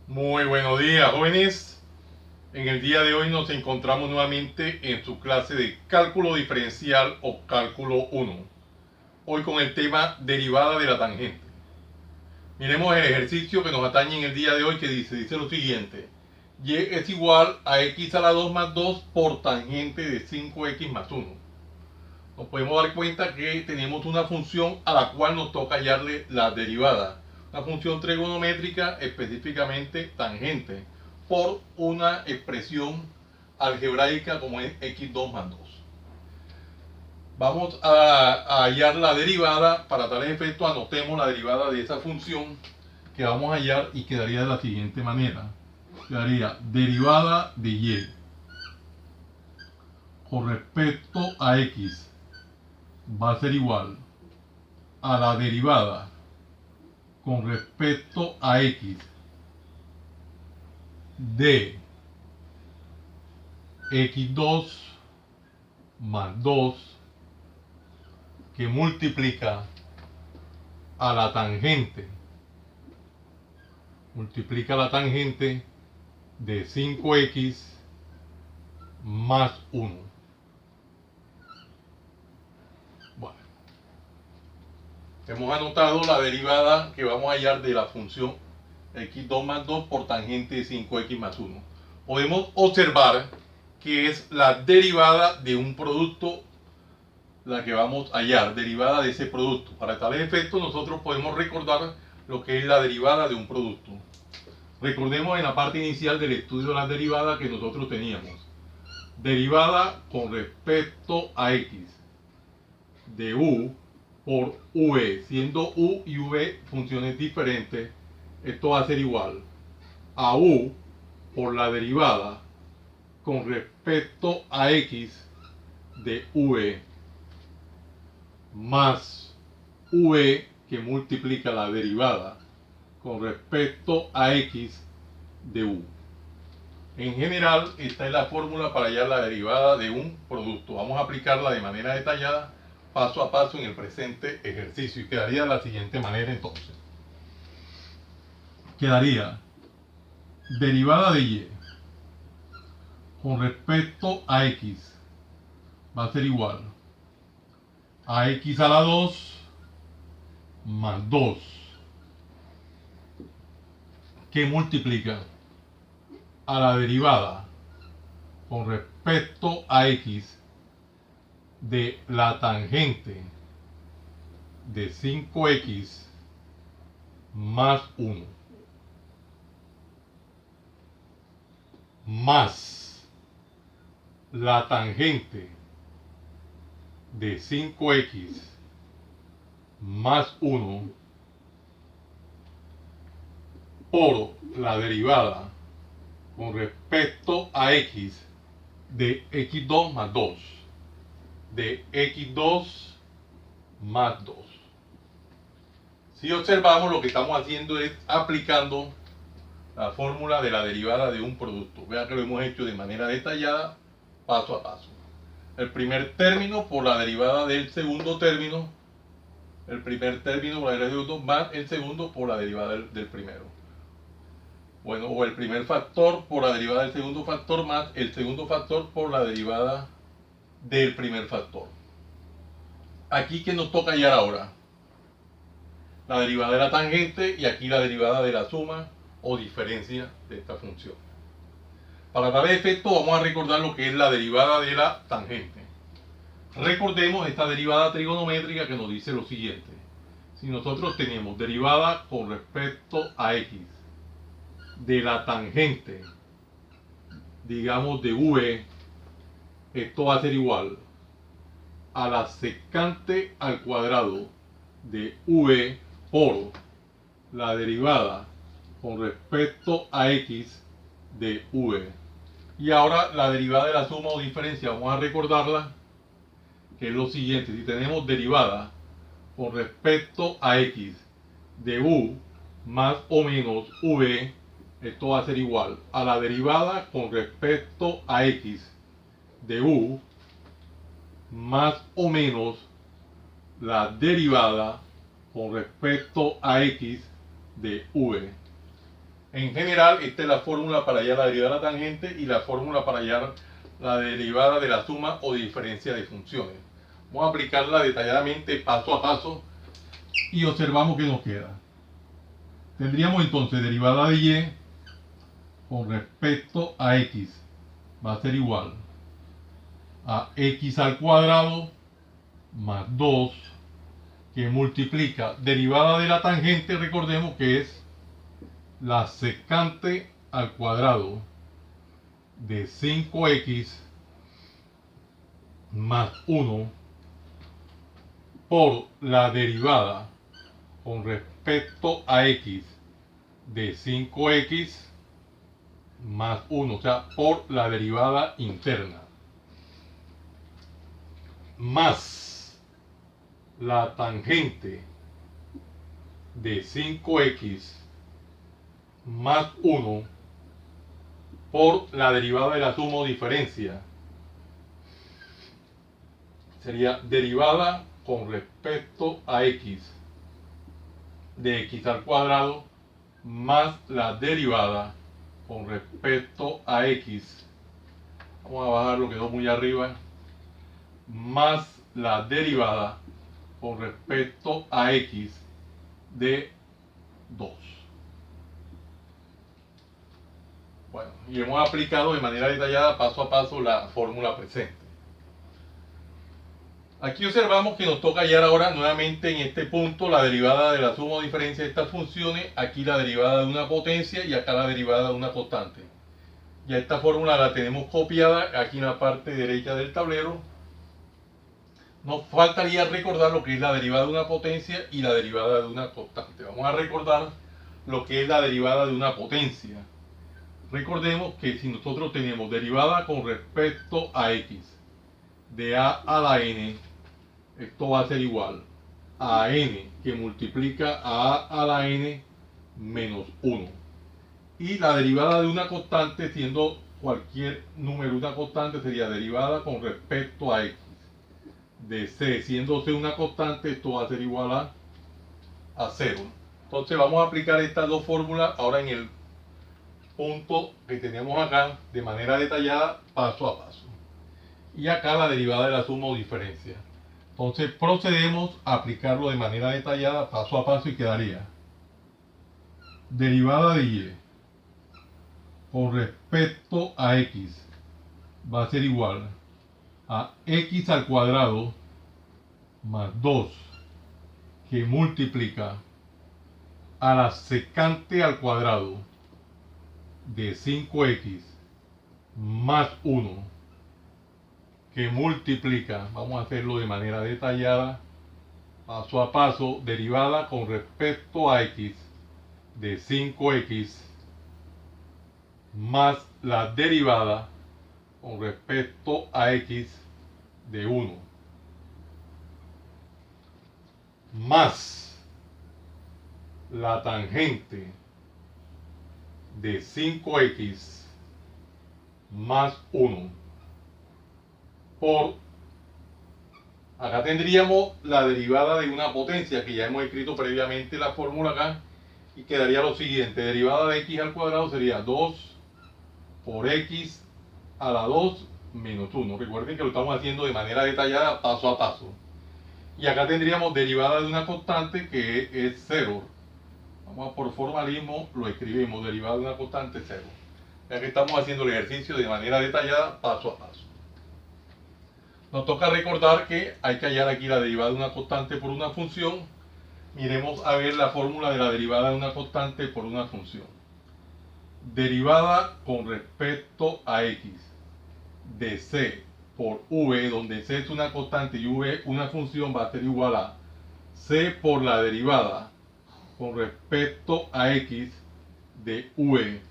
Muy buenos días, jóvenes. En el día de hoy nos encontramos nuevamente en su clase de cálculo diferencial o cálculo 1. Hoy con el tema derivada de la tangente. Miremos el ejercicio que nos atañe en el día de hoy que dice lo siguiente. Y es igual a x a la 2 más 2 por tangente de 5x más 1. Nos podemos dar cuenta que tenemos una función a la cual nos toca hallarle la derivada. Una función trigonométrica, específicamente tangente, por una expresión algebraica como es x2 más 2. Vamos a hallar la derivada. Para tales efectos anotemos la derivada de esa función que vamos a hallar y quedaría de la siguiente manera. Quedaría derivada de y con respecto a x va a ser igual a la derivada con respecto a x de x2 más 2 que multiplica a la tangente de 5x más 1. Bueno, hemos anotado la derivada que vamos a hallar de la función x2 más 2 por tangente de 5x más 1. Podemos observar que es la derivada de un producto la que vamos a hallar, derivada de ese producto. Para tales efectos nosotros podemos recordar lo que es la derivada de un producto. Recordemos en la parte inicial del estudio de las derivadas que nosotros teníamos. Derivada con respecto a x de u por v, siendo u y v funciones diferentes, esto va a ser igual a u por la derivada con respecto a x de v más v que multiplica la derivada con respecto a x de u. En general, esta es la fórmula para hallar la derivada de un producto. Vamos a aplicarla de manera detallada, paso a paso en el presente ejercicio y quedaría de la siguiente manera entonces. Quedaría derivada de y con respecto a x va a ser igual a x a la 2 más 2 que multiplica a la derivada con respecto a x de la tangente de 5x más 1 más la tangente de 5x más 1 por la derivada con respecto a x de x2 más 2 de x2 más 2. Si observamos, lo que estamos haciendo es aplicando la fórmula de la derivada de un producto. Vean que lo hemos hecho de manera detallada, paso a paso. El primer término por la derivada del segundo término, el primer término por la derivada del segundo más el segundo por la derivada del primero. Bueno, o el primer factor por la derivada del segundo factor más el segundo factor por la derivada del primer factor. Aquí que nos toca hallar ahora la derivada de la tangente y aquí la derivada de la suma o diferencia de esta función. Para tal efecto vamos a recordar lo que es la derivada de la tangente. Recordemos esta derivada trigonométrica que nos dice lo siguiente. Si nosotros tenemos derivada con respecto a x de la tangente, digamos de v, esto va a ser igual a la secante al cuadrado de v por la derivada con respecto a x de v. Y ahora la derivada de la suma o diferencia, vamos a recordarla, que es lo siguiente. Si tenemos derivada con respecto a x de u más o menos v, esto va a ser igual a la derivada con respecto a x de u más o menos la derivada con respecto a x de v. En general, esta es la fórmula para hallar la derivada de la tangente y la fórmula para hallar la derivada de la suma o diferencia de funciones. Vamos a aplicarla detalladamente paso a paso y observamos qué nos queda. Tendríamos entonces derivada de y con respecto a x va a ser igual a x al cuadrado más 2 que multiplica derivada de la tangente, recordemos que es la secante al cuadrado de 5x más 1 por la derivada con respecto a x de 5x más 1, o sea, por la derivada interna, más la tangente de 5x más 1 por la derivada de la suma o diferencia. Sería derivada con respecto a x de x al cuadrado más la derivada con respecto a x. Vamos a bajarlo, quedó muy arriba. Más la derivada con respecto a x de 2. Bueno, y hemos aplicado de manera detallada paso a paso la fórmula presente. Aquí observamos que nos toca hallar ahora nuevamente en este punto la derivada de la suma o diferencia de estas funciones, aquí la derivada de una potencia y acá la derivada de una constante. Ya esta fórmula la tenemos copiada aquí en la parte derecha del tablero. Nos faltaría recordar lo que es la derivada de una potencia y la derivada de una constante. Vamos a recordar lo que es la derivada de una potencia. Recordemos que si nosotros tenemos derivada con respecto a x de a la n, esto va a ser igual a n que multiplica a la n menos 1. Y la derivada de una constante, siendo cualquier número una constante, sería derivada con respecto a x de c, siendo c una constante, esto va a ser igual a 0. Entonces vamos a aplicar estas dos fórmulas ahora en el punto que tenemos acá de manera detallada paso a paso. Y acá la derivada de la suma o diferencia. Entonces procedemos a aplicarlo de manera detallada paso a paso y quedaría derivada de y con respecto a x va a ser igual a x al cuadrado más 2 que multiplica a la secante al cuadrado de 5x más 1 que multiplica, vamos a hacerlo de manera detallada, paso a paso, derivada con respecto a x de 5x más la derivada con respecto a x de 1 más la tangente de 5x más 1 por, acá tendríamos la derivada de una potencia que ya hemos escrito previamente la fórmula acá y quedaría lo siguiente, derivada de x al cuadrado sería 2 por x a la 2 menos 1. Recuerden que lo estamos haciendo de manera detallada paso a paso. Y acá tendríamos derivada de una constante que es 0. Vamos a por formalismo, lo escribimos, derivada de una constante 0. Ya que estamos haciendo el ejercicio de manera detallada paso a paso. Nos toca recordar que hay que hallar aquí la derivada de una constante por una función. Miremos a ver la fórmula de la derivada de una constante por una función. Derivada con respecto a x de c por v, donde c es una constante y v una función, va a ser igual a c por la derivada con respecto a x de v.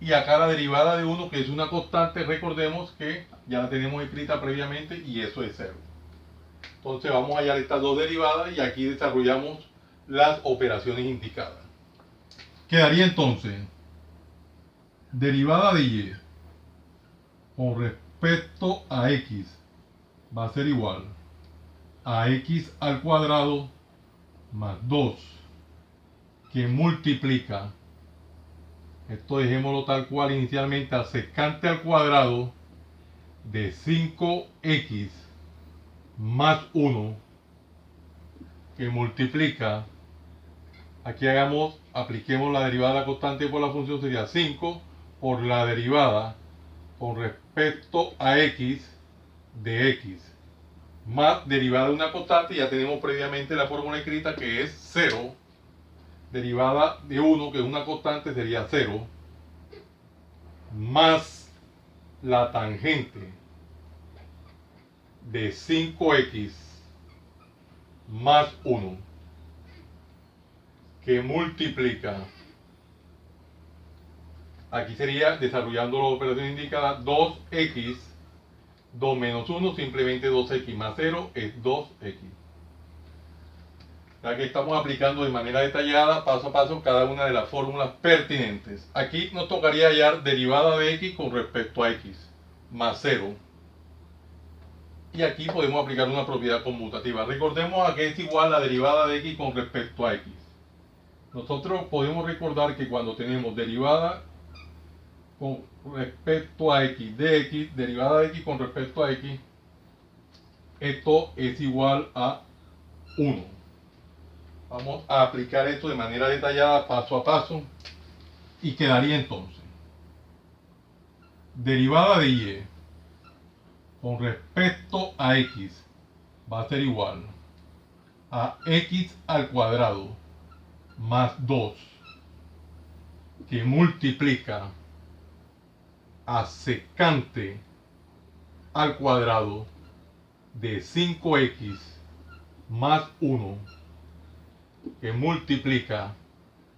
Y acá la derivada de 1, que es una constante, recordemos que ya la tenemos escrita previamente y eso es 0. Entonces vamos a hallar estas dos derivadas y aquí desarrollamos las operaciones indicadas. Quedaría entonces derivada de y con respecto a x va a ser igual a x al cuadrado más 2 que multiplica Esto dejémoslo tal cual inicialmente, a secante al cuadrado de 5x más 1 que multiplica, aquí apliquemos la derivada de la constante por la función, sería 5 por la derivada con respecto a x de x más derivada de una constante. Ya tenemos previamente la fórmula escrita, que es 0, derivada de 1, que es una constante, sería 0, más la tangente de 5x más 1 que multiplica, aquí sería, desarrollando la operación indicada, 2x, 2 menos 1, simplemente 2x más 0 es 2x. Ya que estamos aplicando de manera detallada, paso a paso, cada una de las fórmulas pertinentes. Aquí nos tocaría hallar derivada de x con respecto a x, más 0. Y aquí podemos aplicar una propiedad conmutativa. Recordemos a qué es igual la derivada de x con respecto a x. Nosotros podemos recordar que cuando tenemos derivada con respecto a x de x, derivada de x con respecto a x, esto es igual a 1. Vamos a aplicar esto de manera detallada, paso a paso, y quedaría entonces derivada de y con respecto a x va a ser igual a x al cuadrado más 2 que multiplica a secante al cuadrado de 5x más 1 que multiplica,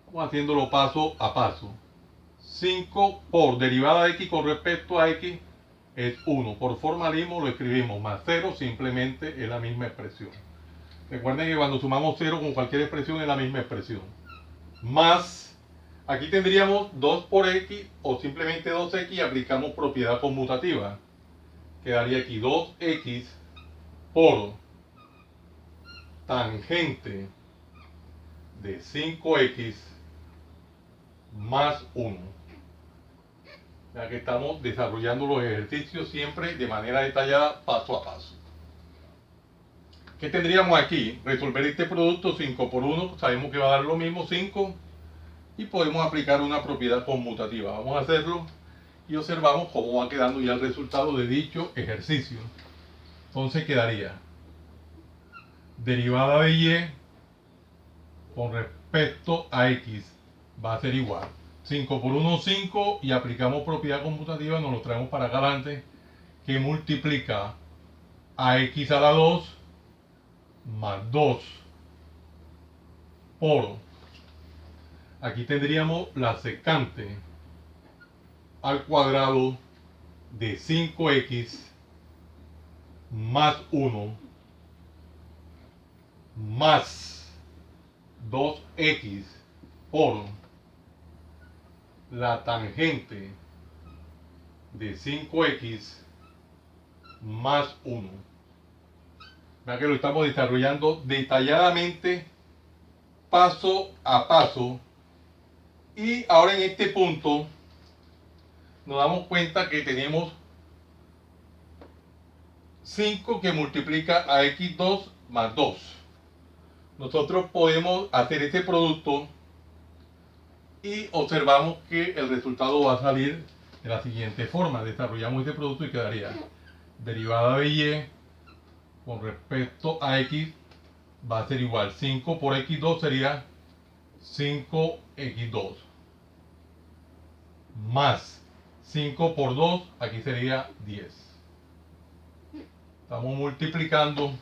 vamos haciéndolo paso a paso, 5 por derivada de x con respecto a x es 1. Por formalismo lo escribimos más 0, simplemente es la misma expresión. Recuerden que cuando sumamos 0 con cualquier expresión es la misma expresión. Más, aquí tendríamos 2 por x o simplemente 2x y aplicamos propiedad conmutativa. Quedaría aquí 2x por tangente de 5x más 1. Ya que estamos desarrollando los ejercicios siempre de manera detallada, paso a paso. ¿Qué tendríamos aquí? Resolver este producto 5 por 1, sabemos que va a dar lo mismo, 5, y podemos aplicar una propiedad conmutativa. Vamos a hacerlo y observamos cómo va quedando ya el resultado de dicho ejercicio. Entonces quedaría derivada de y con respecto a x va a ser igual 5 por 1, 5, y aplicamos propiedad conmutativa, nos lo traemos para acá adelante, que multiplica a x a la 2 más 2 por, aquí tendríamos la secante al cuadrado de 5x más 1 más 2x por la tangente de 5x más 1. Vean que lo estamos desarrollando detalladamente, paso a paso, y ahora en este punto nos damos cuenta que tenemos 5 que multiplica a x2 más 2. Nosotros podemos hacer este producto y observamos que el resultado va a salir de la siguiente forma. Desarrollamos este producto y quedaría derivada de y con respecto a x va a ser igual 5 por x2 sería 5x2 más 5 por 2, aquí sería 10. Estamos multiplicando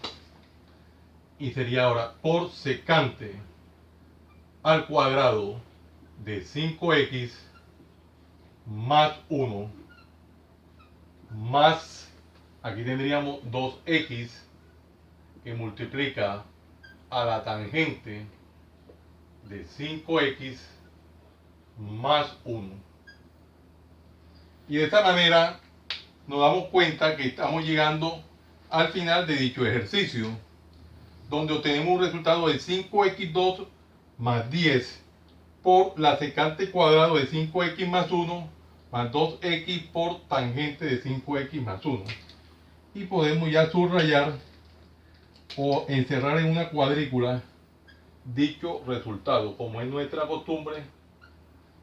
y sería ahora por secante al cuadrado de 5x más 1 más, aquí tendríamos 2x que multiplica a la tangente de 5x más 1. Y de esta manera nos damos cuenta que estamos llegando al final de dicho ejercicio, donde obtenemos un resultado de 5x2 más 10 por la secante cuadrado de 5x más 1 más 2x por tangente de 5x más 1. Y podemos ya subrayar o encerrar en una cuadrícula dicho resultado. Como es nuestra costumbre,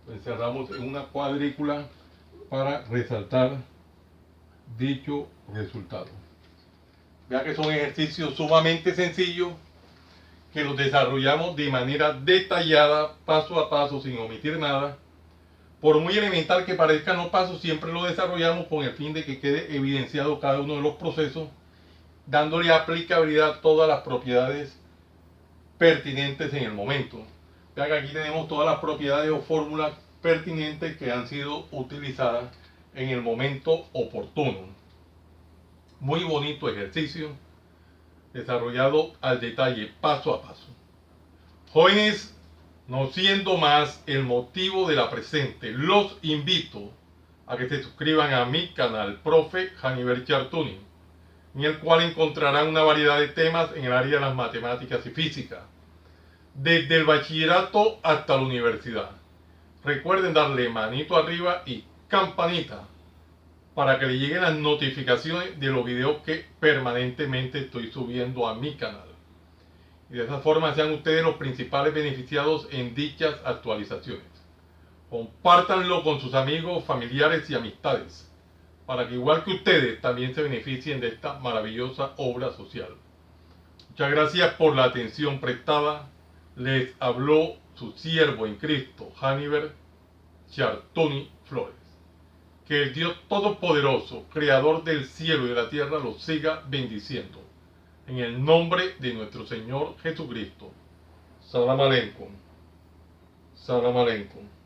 lo encerramos en una cuadrícula para resaltar dicho resultado. Vea que son ejercicios sumamente sencillos que los desarrollamos de manera detallada, paso a paso, sin omitir nada. Por muy elemental que parezcan los pasos, siempre lo desarrollamos con el fin de que quede evidenciado cada uno de los procesos, dándole aplicabilidad a todas las propiedades pertinentes en el momento. Vea que aquí tenemos todas las propiedades o fórmulas pertinentes que han sido utilizadas en el momento oportuno. Muy bonito ejercicio, desarrollado al detalle, paso a paso. Jóvenes, no siendo más el motivo de la presente, los invito a que se suscriban a mi canal, Profe Haniver Chartuni, en el cual encontrarán una variedad de temas en el área de las matemáticas y física, desde el bachillerato hasta la universidad. Recuerden darle manito arriba y campanita para que le lleguen las notificaciones de los videos que permanentemente estoy subiendo a mi canal. Y de esa forma sean ustedes los principales beneficiados en dichas actualizaciones. Compártanlo con sus amigos, familiares y amistades, para que igual que ustedes también se beneficien de esta maravillosa obra social. Muchas gracias por la atención prestada. Les habló su siervo en Cristo, Haniver Chartuni Flores. Que el Dios Todopoderoso, Creador del cielo y de la tierra, los siga bendiciendo. En el nombre de nuestro Señor Jesucristo. Salam aleikum. Salam aleikum.